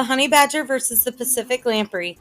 The honey badger versus the Pacific lamprey.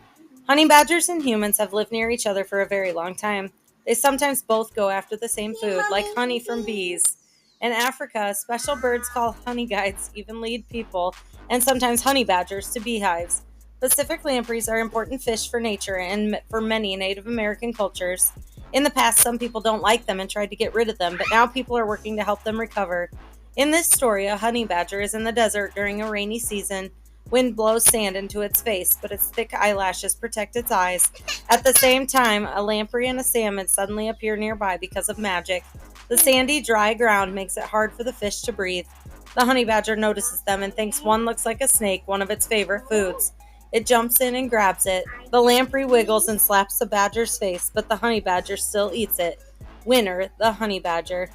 Honey badgers and humans have lived near each other for a very long time. They sometimes both go after the same food, like honey from bees. In Africa, special birds called honey guides even lead people, and sometimes honey badgers, to beehives. Pacific lampreys are important fish for nature and for many Native American cultures. In the past, some people don't like them and tried to get rid of them, but now people are working to help them recover. In this story, a honey badger is in the desert during a rainy season. Wind blows sand into its face, but its thick eyelashes protect its eyes. At the same time, a lamprey and a salmon suddenly appear nearby because of magic. The sandy, dry ground makes it hard for the fish to breathe. The honey badger notices them and thinks one looks like a snake, one of its favorite foods. It jumps in and grabs it. The lamprey wiggles and slaps the badger's face, but the honey badger still eats it. Winner, the honey badger.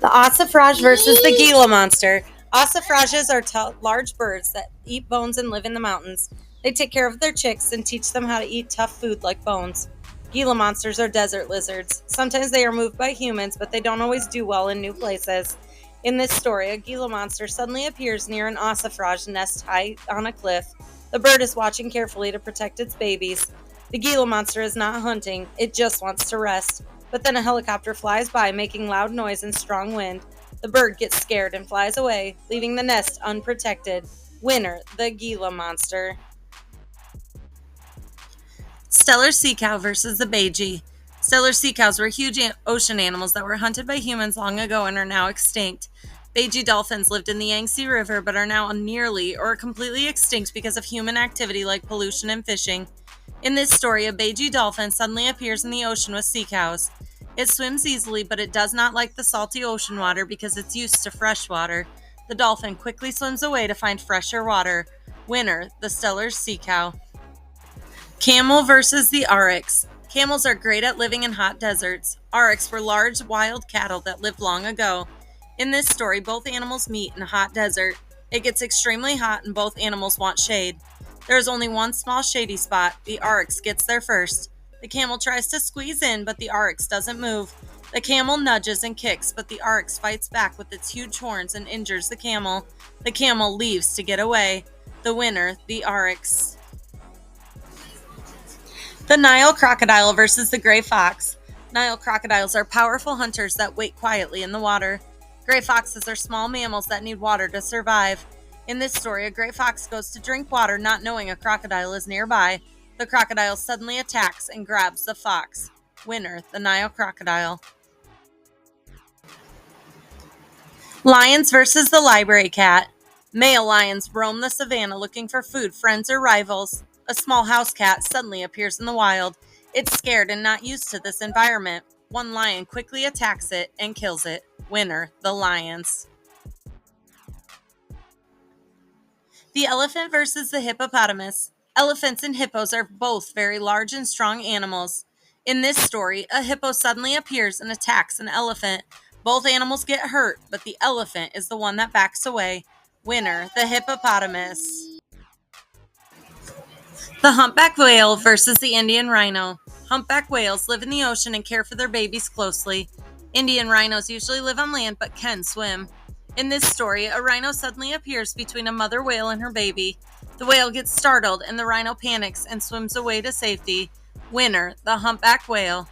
The ossifrage versus the Gila monster. Ossifrages are large birds that eat bones and live in the mountains. They take care of their chicks and teach them how to eat tough food like bones. Gila monsters are desert lizards. Sometimes they are moved by humans, but they don't always do well in new places. In this story, a Gila monster suddenly appears near an ossifrage nest high on a cliff. The bird is watching carefully to protect its babies. The Gila monster is not hunting, it just wants to rest. But then a helicopter flies by, making loud noise and strong wind. The bird gets scared and flies away, leaving the nest unprotected. Winner, the Gila monster. Stellar sea cow versus the Beiji. Stellar sea cows were huge ocean animals that were hunted by humans long ago and are now extinct. Beiji dolphins lived in the Yangtze River but are now nearly or completely extinct because of human activity like pollution and fishing. In this story, a Beiji dolphin suddenly appears in the ocean with sea cows. It swims easily, but it does not like the salty ocean water because it's used to fresh water. The dolphin quickly swims away to find fresher water. Winner, the stellar sea cow. Camel versus the oryx. Camels are great at living in hot deserts. Oryx were large, wild cattle that lived long ago. In this story, both animals meet in a hot desert. It gets extremely hot and both animals want shade. There is only one small shady spot. The oryx gets there first. The camel tries to squeeze in, but the oryx doesn't move. The camel nudges and kicks, but the oryx fights back with its huge horns and injures the camel. The camel leaves to get away. The winner, the oryx. The Nile crocodile versus the gray fox. Nile crocodiles are powerful hunters that wait quietly in the water. Gray foxes are small mammals that need water to survive. In this story, a gray fox goes to drink water not knowing a crocodile is nearby. The crocodile suddenly attacks and grabs the fox. Winner, the Nile crocodile. Lions versus the library cat. Male lions roam the savannah looking for food, friends, or rivals. A small house cat suddenly appears in the wild. It's scared and not used to this environment. One lion quickly attacks it and kills it. Winner, the lions. The elephant versus the hippopotamus. Elephants and hippos are both very large and strong animals. In this story, a hippo suddenly appears and attacks an elephant. Both animals get hurt, but the elephant is the one that backs away. Winner, the hippopotamus. The humpback whale versus the Indian rhino. Humpback whales live in the ocean and care for their babies closely. Indian rhinos usually live on land but can swim. In this story, a rhino suddenly appears between a mother whale and her baby. The whale gets startled and the rhino panics and swims away to safety. Winner, the humpback whale.